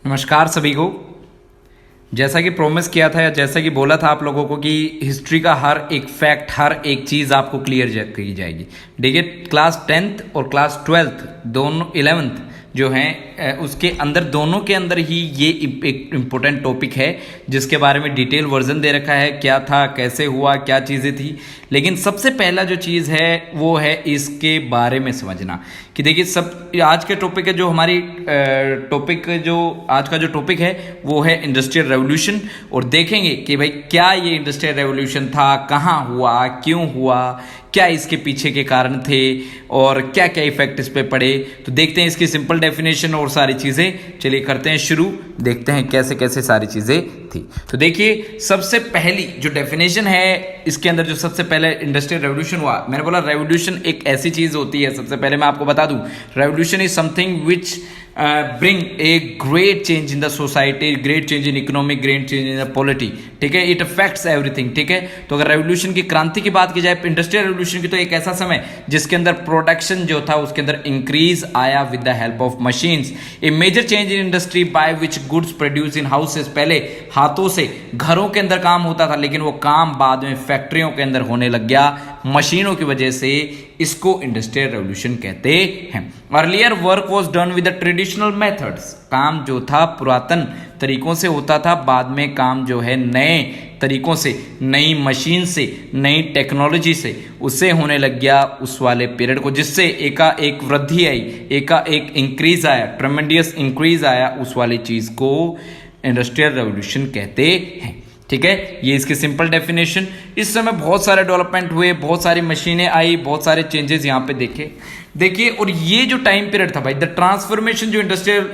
नमस्कार सभी को। जैसा कि प्रॉमिस किया था या जैसा कि बोला था आप लोगों को कि हिस्ट्री का हर एक फैक्ट, हर एक चीज़ आपको क्लियर की जाएगी। देखिए, क्लास 10th और क्लास 12th दोनों 11th जो हैं उसके अंदर, दोनों के अंदर ही ये एक इम्पोर्टेंट टॉपिक है जिसके बारे में डिटेल वर्जन दे रखा है, क्या था, कैसे हुआ, क्या चीज़ें थी। लेकिन सबसे पहला जो चीज़ है वो है इसके बारे में समझना कि देखिए, सब आज के टॉपिक है जो हमारी टॉपिक, जो आज का जो टॉपिक है वो है इंडस्ट्रियल रेवोल्यूशन। और देखेंगे कि भाई क्या ये इंडस्ट्रियल रेवोल्यूशन था, कहाँ हुआ, क्यों हुआ, क्या इसके पीछे के कारण थे और क्या क्या इफेक्ट इस पे पड़े। तो देखते हैं इसकी सिंपल डेफिनेशन और सारी चीज़ें। चलिए करते हैं शुरू, देखते हैं कैसे कैसे सारी चीज़ें थी। तो देखिए, सबसे पहली जो डेफिनेशन है इसके अंदर, जो सबसे पहले इंडस्ट्रियल रेवोल्यूशन हुआ, मैंने बोला रेवोल्यूशन एक ऐसी चीज़ होती है, सबसे पहले मैं आपको बता दूं, revolution is something which bring a great change in the society, great change in economic, great change in the polity। ठीक है, इट अफेक्ट्स एवरीथिंग। ठीक है, तो अगर रेवोल्यूशन की, क्रांति की बात की जाए, इंडस्ट्रियल रेवोल्यूशन की, तो एक ऐसा समय जिसके अंदर प्रोडक्शन जो था उसके अंदर इंक्रीज आया with the help of machines. A major change in industry by which goods produce in houses. पहले हाथों से घरों के अंदर काम होता था, लेकिन वो काम बाद में फैक्ट्रियों के अंदर होने लग गया मशीनों की वजह से। इसको इंडस्ट्रियल रेवोल्यूशन कहते हैं। Earlier work was done with the traditional methods. काम जो था पुरातन तरीकों से होता था, बाद में काम जो है नए तरीकों से, नई मशीन से, नई टेक्नोलॉजी से, उससे होने लग गया उस वाले पीरियड को, जिससे एकाएक वृद्धि आई, एकाएक इंक्रीज आया, ट्रेमेंडियस इंक्रीज आया। उस वाली चीज को इंडस्ट्रियल रेवोल्यूशन कहते हैं। ठीक है, ये इसकी सिंपल डेफिनेशन। इस समय बहुत सारे डेवलपमेंट हुए, बहुत सारी मशीनें आई, बहुत सारे चेंजेस यहाँ पे देखिए। और ये जो टाइम पीरियड था भाई, द ट्रांसफॉर्मेशन जो इंडस्ट्रियल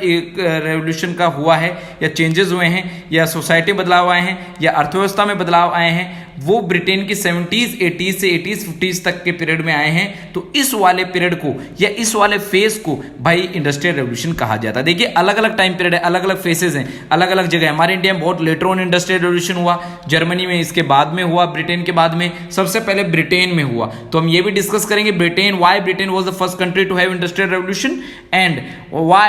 रेवोल्यूशन का हुआ है, या चेंजेस हुए हैं, या सोसाइटी बदलाव आए हैं, या अर्थव्यवस्था में बदलाव आए हैं, वो ब्रिटेन की 70s 80s से 80s 50s तक के पीरियड में आए हैं। तो इस वाले पीरियड को या इस वाले फेज को भाई इंडस्ट्रियल रेवोल्यूशन कहा जाता है। देखिए, अलग अलग टाइम पीरियड है, अलग अलग फेसेस हैं, अलग अलग जगह। हमारे इंडिया में बहुत लेटर ऑन इंडस्ट्रियल रेवोल्यूशन हुआ, जर्मनी में इसके बाद में हुआ, ब्रिटेन के बाद में, सबसे पहले ब्रिटेन में हुआ। तो हम ये भी डिस्कस करेंगे Britain, why Britain was the first country to have industrial revolution and why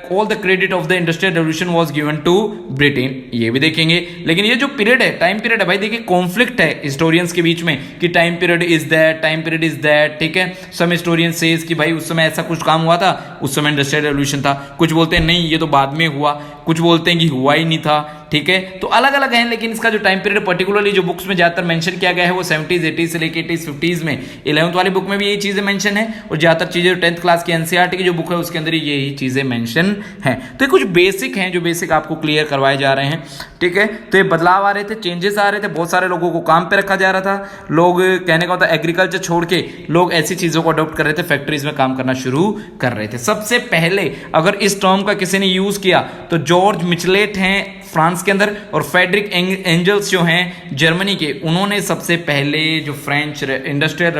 all the credit of the industrial revolution was given to Britain, ये भी देखेंगे। लेकिन ये जो पीरियड है, टाइम पीरियड है भाई, देखिए कॉन्फ्लिक्ट है हिस्टोरियंस के बीच में कि time period is that, time period is that. ठीक है, सम हिस्टोरियन सेज कि भाई उस समय ऐसा कुछ काम हुआ था, उस समय इंडस्ट्रियल रेवोल्यूशन था। कुछ बोलते हैं नहीं, ये तो बाद में हुआ, कुछ बोलते हैं कि हुआ ही नहीं था। ठीक है, तो अलग अलग हैं, लेकिन इसका जो टाइम पीरियड पर्टिकुलरली जो बुक्स में ज्यादातर मेंशन किया गया है वो 70s 80s से लेके 80s 50s में। 11th वाली बुक में भी यही चीजें मेंशन है, और ज्यादातर चीजें 10th क्लास की एनसीईआरटी की जो बुक है उसके अंदर यही चीजें मेंशन है। तो ये कुछ बेसिक हैं जो बेसिक आपको क्लियर करवाए जा रहे हैं। ठीक है, तो ये बदलाव आ रहे थे, चेंजेस आ रहे थे, बहुत सारे लोगों को काम पे रखा जा रहा था। लोग, कहने का मतलब एग्रीकल्चर छोड़ के लोग ऐसी चीजों को अडॉप्ट कर रहे थे, फैक्ट्रीज में काम करना शुरू कर रहे थे। सबसे पहले अगर इस टर्म का किसी ने यूज किया तो जॉर्ज मिचलेट हैं फ्रांस के अंदर, और फ्रेडरिक एंजल्स जो हैं जर्मनी के, उन्होंने सबसे पहले जो फ्रेंच इंडस्ट्रियल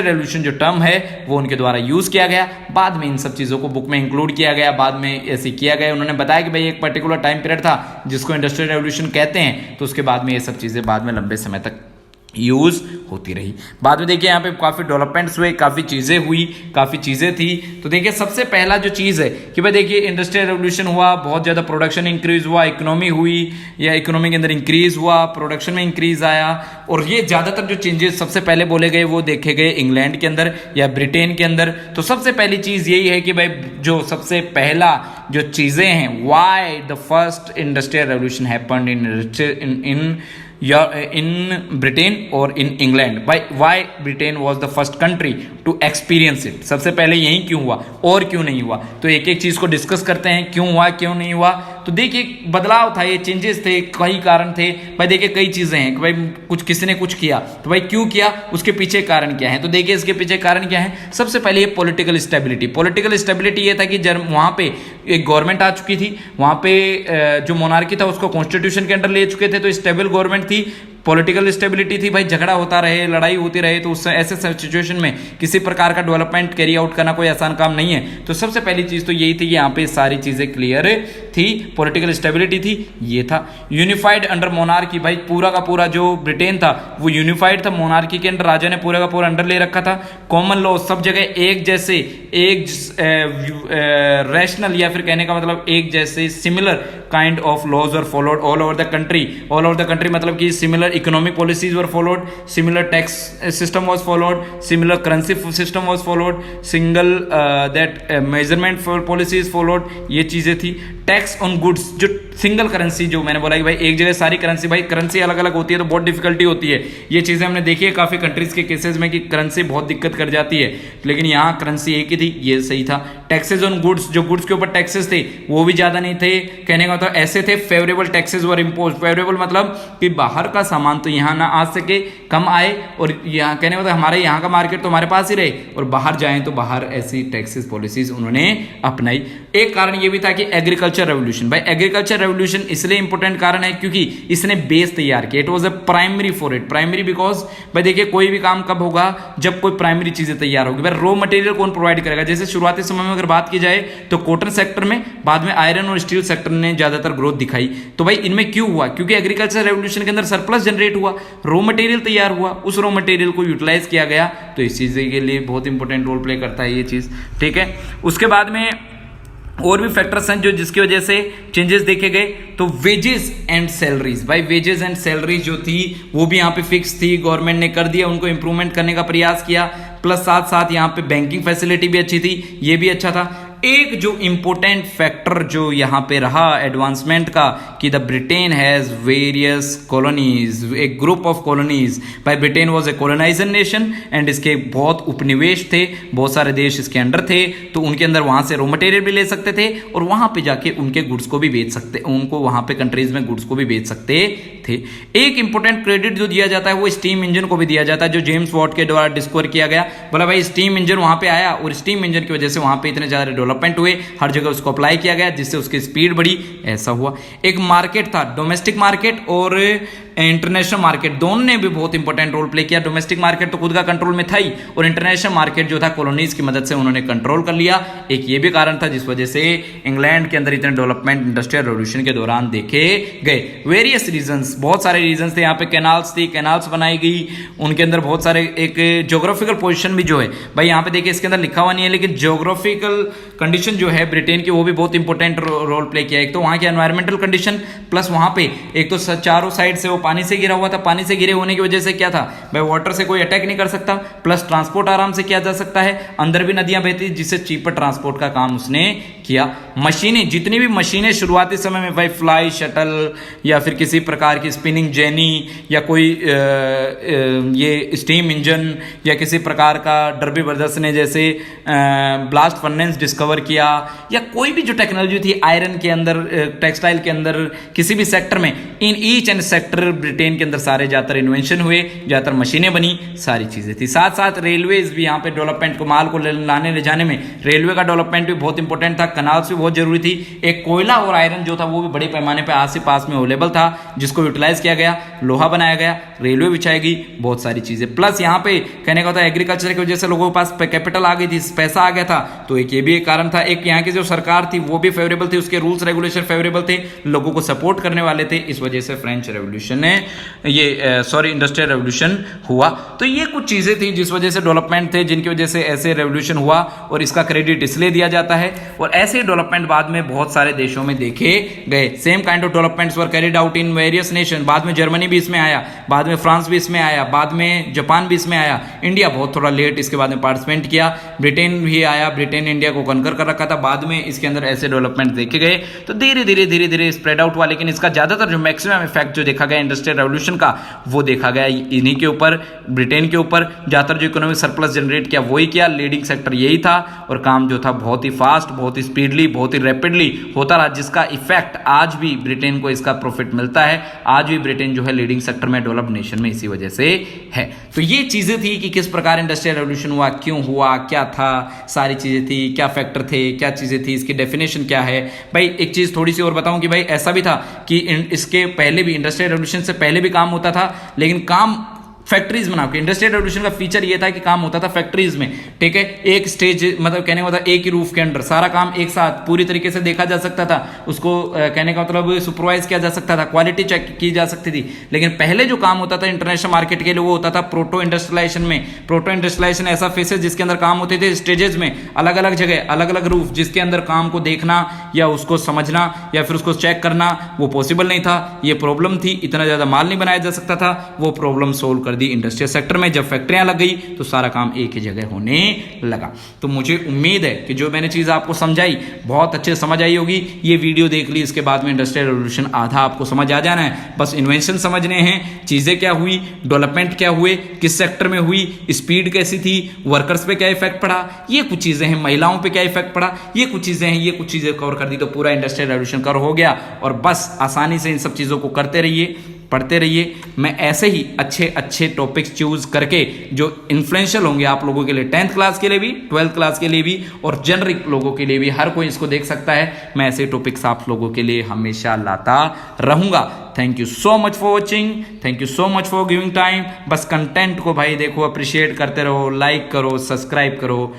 रेवोल्यूशन जो टर्म है वो उनके द्वारा यूज किया गया। बाद में इन सब चीजों को बुक में इंक्लूड किया गया, बाद में ऐसे किया गया। उन्होंने बताया कि भाई एक पर्टिकुलर टाइम पीरियड था जिसको इंडस्ट्रियल रेवोल्यूशन कहते हैं, तो उसके बाद में ये सब चीजें बाद में लंबे समय तक यूज होती रही। बाद में देखिए यहाँ पे काफी डेवलपमेंट्स हुए, काफी चीजें हुई, काफी चीजें थी। तो देखिए, सबसे पहला जो चीज है कि भाई देखिए, इंडस्ट्रियल रेवोल्यूशन हुआ, बहुत ज्यादा प्रोडक्शन इंक्रीज हुआ, इकोनॉमी हुई, या इकोनॉमी के अंदर इंक्रीज हुआ, प्रोडक्शन में इंक्रीज आया। और ये ज्यादातर जो चेंजेस सबसे पहले बोले गए वो देखे गए इंग्लैंड के अंदर या ब्रिटेन के अंदर। तो सबसे पहली चीज यही है कि भाई जो सबसे पहला जो चीजें हैं, why the first industrial revolution happened in Britain or in England, why Britain was the first country to experience it। सबसे पहले यही क्यों हुआ और क्यों नहीं हुआ, तो एक एक चीज को डिस्कस करते हैं, क्यों हुआ क्यों नहीं हुआ। तो देखिए, बदलाव था, ये चेंजेस थे, कई कारण थे भाई। देखिए, कई चीजें हैं कि भाई कुछ किसी ने कुछ किया, तो भाई क्यों किया, उसके पीछे कारण क्या है। तो देखिए, इसके पीछे कारण क्या है। सबसे पहले ये पॉलिटिकल स्टेबिलिटी ये था कि वहां पे एक गवर्नमेंट आ चुकी थी, वहां पे जो मोनार्की था उसको कॉन्स्टिट्यूशन के अंडर ले चुके थे, तो स्टेबल गवर्नमेंट थी। पॉलिटिकल स्टेबिलिटी थी, भाई झगड़ा होता रहे, लड़ाई होती रहे, तो उस ऐसे सिचुएशन में किसी प्रकार का डेवलपमेंट कैरी आउट करना कोई आसान काम नहीं है। तो सबसे पहली चीज तो यही थी कि यहाँ पे सारी चीजें क्लियर थी, पॉलिटिकल स्टेबिलिटी थी, ये था। यूनिफाइड अंडर मोनार्की, भाई पूरा का पूरा जो ब्रिटेन था वो यूनिफाइड था, मोनार्की के अंडर राजा ने पूरा का पूरा अंडर ले रखा था। कॉमन लॉ, सब जगह एक जैसे, एक रैशनल या फिर कहने का मतलब एक जैसे similar kind of laws were followed all over the country. All over the country मतलब कि similar economic policies were followed, similar tax system was followed, similar currency system was followed, single that measurement for policies followed, ये चीजें थी। Tax on goods, जो single currency, जो मैंने बोला कि भाई एक जगह सारी करेंसी, भाई करेंसी अलग अलग होती है तो बहुत डिफिकल्टी होती है, ये चीजें हमने देखी है काफी कंट्रीज के केसेस में कि करेंसी बहुत दिक्कत कर जाती है, लेकिन यहाँ करेंसी एक ही थी, ये सही था। टैक्सेस ऑन गुड्स, जो गुड्स के ऊपर टैक्सेस थे वो भी ज्यादा नहीं थे, कहने का मतलब ऐसे थे फेवरेबल टैक्सेस वर इम्पोज। फेवरेबल मतलब कि बाहर का सामान तो यहाँ ना आ सके, कम आए, और यहाँ कहने का मतलब हमारे यहाँ का मार्केट तो हमारे पास ही रहे, और बाहर जाएं तो बाहर ऐसी टैक्सेस पॉलिसीज उन्होंने अपनाई। एक कारण ये भी था कि एग्रीकल्चर रेवोल्यूशन, भाई एग्रीकल्चर रेवोल्यूशन इसलिए इंपॉर्टेंट कारण है क्योंकि इसने बेस तैयार किया। It was a primary for it, primary because भाई देखिए कोई भी काम कब होगा जब कोई प्राइमरी चीजें तैयार होगी। भाई रॉ मटेरियल कौन प्रोवाइड करेगा, जैसे शुरुआती समय में अगर बात की जाए तो कॉटन सेक्टर में, बाद में आयरन और स्टील सेक्टर ने ज्यादातर ग्रोथ दिखाई। तो भाई इनमें क्यों हुआ, क्योंकि एग्रीकल्चर रेवोल्यूशन के अंदर सरप्लस जनरेट हुआ, रॉ मटेरियल तैयार हुआ, उस रॉ मटेरियल को यूटिलाइज किया गया, तो इस चीज के लिए बहुत इंपॉर्टेंट रोल प्ले करता है ये चीज, ठीक है। उसके बाद में और भी फैक्टर्स हैं जो जिसकी वजह से चेंजेस देखे गए। तो वेजेस एंड सैलरीज, भाई वेजेस एंड सैलरीज जो थी वो भी यहाँ पे फिक्स थी, गवर्नमेंट ने कर दिया, उनको इंप्रूवमेंट करने का प्रयास किया, प्लस साथ साथ यहाँ पे बैंकिंग फैसिलिटी भी अच्छी थी, ये भी अच्छा था। एक जो इंपॉर्टेंट फैक्टर जो यहाँ पे रहा एडवांसमेंट का कि the Britain has various colonies, एक ग्रुप ऑफ कॉलोनीज। भाई Britain was a coloniser nation and इसके बहुत उपनिवेश थे, बहुत सारे देश इसके अंडर थे, तो उनके अंदर वहां से रॉ मटेरियल भी ले सकते थे और वहां पे जाके उनके गुड्स को भी बेच सकते, उनको वहां पे कंट्रीज में गुड्स को भी बेच सकते थे। एक इंपॉर्टेंट क्रेडिट जो दिया जाता है वो स्टीम इंजन को भी दिया जाता है, जो जेम्स वॉट के द्वारा डिस्कवर किया गया। बोला भाई स्टीम इंजन वहां पे आया और स्टीम इंजन की वजह से वहां पे इतने ज्यादा डेवलपमेंट हुए, हर जगह उसको अप्लाई किया गया जिससे उसकी स्पीड बढ़ी, ऐसा हुआ। एक मार्केट था, डोमेस्टिक मार्केट और इंटरनेशनल मार्केट, दोनों ने भी बहुत इंपॉर्टेंट रोल प्ले किया। डोमेस्टिक मार्केट तो खुद का कंट्रोल में था ही, और इंटरनेशनल मार्केट जो था कॉलोनीज की मदद से उन्होंने कंट्रोल कर लिया। एक ये भी कारण था जिस वजह से इंग्लैंड के अंदर इतने डेवलपमेंट इंडस्ट्रियल रेवोल्यूशन के दौरान देखे गए। वेरियस रीजंस, बहुत सारे रीजंस थे यहाँ पे। कैनाल्स थी, कैनाल्स बनाई गई, उनके अंदर बहुत सारे, एक ज्योग्राफिकल पोजीशन भी जो है भाई यहाँ पे देखिए इसके अंदर लिखा हुआ नहीं है, लेकिन ज्योग्राफिकल कंडीशन जो है ब्रिटेन की वो भी बहुत इंपॉर्टेंट रोल प्ले किया। एक तो वहाँ की एनवायरमेंटल कंडीशन, प्लस वहाँ पे एक तो चारों साइड से वो पानी से घिरा हुआ था, पानी से घिरे होने की वजह से क्या था भाई वाटर से कोई अटैक नहीं कर सकता, प्लस ट्रांसपोर्ट आराम से किया जा सकता है, अंदर भी नदियां बहती जिससे चीपर ट्रांसपोर्ट का काम उसने किया। मशीनें, जितनी भी मशीनें शुरुआती समय में भाई फ्लाई शटल या फिर किसी प्रकार की स्पिनिंग जेनी या कोई ये स्टीम इंजन या किसी प्रकार का डर्बी ब्रदर्स ने जैसे ब्लास्ट फर्नेस डिस्कवर किया, या कोई भी जो टेक्नोलॉजी थी आयरन के अंदर, टेक्सटाइल के अंदर, किसी भी सेक्टर में, in each and sector Britain के अंदर सारे ज्यादातर इन्वेंशन हुए, ज्यादातर मशीनें बनी, सारी चीजें थी। साथ साथ रेलवेज भी यहाँ पे डेवलपमेंट को, माल को लाने ले जाने में रेलवे का डेवलपमेंट भी बहुत इंपॉर्टेंट था, कनाल्स भी बहुत जरूरी थी। एक कोयला और आयरन जो था वो भी बड़े पैमाने पर आस पास में अवेलेबल था जिसको यूटिलाइज किया गया, लोहा बनाया गया, रेलवे बिछाई गई, बहुत सारी चीजें। प्लस यहाँ पे कहने का होता है एग्रीकल्चर की वजह से लोगों के पास कैपिटल आ गई थी, पैसा आ गया था, तो एक ये भी एक कारण था। एक यहाँ की जो सरकार थी वो भी फेवरेबल थी, उसके रूल्स रेगुलेशन फेवरेबल थे, लोगों को सपोर्ट करने वाले थे, इस वजह से फ्रेंच रेवोल्यूशन ने इंडस्ट्रियल रेवोल्यूशन हुआ। तो ये कुछ चीजें थी जिस वजह से डेवलपमेंट थे, जिनकी वजह से ऐसे रेवोल्यूशन हुआ, और इसका क्रेडिट इसलिए दिया जाता है। और ऐसे डेवलपमेंट बाद में बहुत सारे देशों में देखे गए। Same kind of developments were carried out in various nation. बाद में जर्मनी भी इसमें आया, बाद में फ्रांस भी इसमें आया, बाद में जापान भी इसमें आया, इंडिया बहुत थोड़ा लेट इसके बाद में पार्टिसिपेट किया, ब्रिटेन भी आया, ब्रिटेन इंडिया को कनकर कर रखा था, बाद में इसके अंदर ऐसे डेवलपमेंट देखे गए। तो धीरे धीरे स्प्रेड आउट हुआ, लेकिन इसका ज्यादातर जो मैक्सिमम इफेक्ट जो देखा गया इंडस्ट्रियल रेवोल्यूशन का, वो देखा गया इन्हीं के ऊपर, ब्रिटेन के ऊपर। ज्यादातर जो इकोनॉमिक सरप्लस जनरेट किया वही किया, लीडिंग सेक्टर यही था, और काम जो था बहुत ही फास्ट, बहुत ही स्पीडली, बहुत ही रैपिडली होता रहा, जिसका इफेक्ट आज भी ब्रिटेन को इसका प्रॉफिट मिलता है। आज भी ब्रिटेन जो है लीडिंग सेक्टर में, डेवलप्ड नेशन में इसी वजह से है। तो ये चीजें थी कि किस प्रकार इंडस्ट्रियल रेवोल्यूशन हुआ, क्यों हुआ, क्या था, सारी चीजें थी, क्या फैक्टर थे, क्या चीजें थी, इसकी डेफिनेशन क्या है। भाई एक चीज थोड़ी सी और बताऊं कि भाई ऐसा भी था कि इसके पहले भी इंडस्ट्रियल रेवोल्यूशन रेवोल्यूशन से पहले भी काम होता था, लेकिन काम फैक्ट्रीज बना के। इंडस्ट्रियल रेवोल्यूशन का फीचर ये था कि काम होता था फैक्ट्रीज में, ठीक है, एक स्टेज, मतलब कहने का मतलब एक ही रूफ के अंडर सारा काम एक साथ पूरी तरीके से देखा जा सकता था, उसको कहने का मतलब सुपरवाइज किया जा सकता था, क्वालिटी चेक की जा सकती थी। लेकिन पहले जो काम होता था इंटरनेशनल मार्केट के लिए वो होता था प्रोटो इंडस्ट्रियलाइजेशन में। प्रोटो इंडस्ट्रियलाइजेशन ऐसा फेसेस जिसके अंदर काम होते थे स्टेजेस में, अलग अलग जगह अलग अलग रूफ, जिसके अंदर काम को देखना या उसको समझना या फिर उसको चेक करना वो पॉसिबल नहीं था। ये प्रॉब्लम थी, इतना ज्यादा माल नहीं बनाया जा सकता था, वो प्रॉब्लम सोल्व कर दी इंडस्ट्रियल सेक्टर में। जब फैक्ट्रियां लग गई तो सारा काम एक ही जगह होने लगा। तो मुझे उम्मीद है कि जो मैंने चीज आपको समझाई बहुत अच्छे से समझ आई होगी। ये वीडियो देख ली, इसके बाद में इंडस्ट्रियल रेवोल्यूशन आधा आपको समझ आ जाना है। बस इन्वेंशन समझने हैं, चीजें क्या हुई, डेवलपमेंट क्या हुए, किस सेक्टर में हुई, स्पीड कैसी थी, वर्कर्स पे क्या इफेक्ट पड़ा, ये कुछ चीजें हैं, महिलाओं पे क्या इफेक्ट पड़ा, ये कुछ चीजें हैं, ये कुछ चीजें कवर कर दी तो पूरा इंडस्ट्रियल रेवोल्यूशन कवर हो गया। और बस आसानी से इन सब चीजों को करते रहिए, पढ़ते रहिए। मैं ऐसे ही अच्छे अच्छे टॉपिक्स चूज करके जो इन्फ्लुएंशियल होंगे आप लोगों के लिए, 10th क्लास के लिए भी, 12th क्लास के लिए भी और जेनरिक लोगों के लिए भी, हर कोई इसको देख सकता है। मैं ऐसे टॉपिक्स आप लोगों के लिए हमेशा लाता रहूंगा। Thank you so much for watching, thank you so much for giving time. बस कंटेंट को भाई देखो, अप्रिशिएट करते रहो, लाइक करो, सब्सक्राइब करो।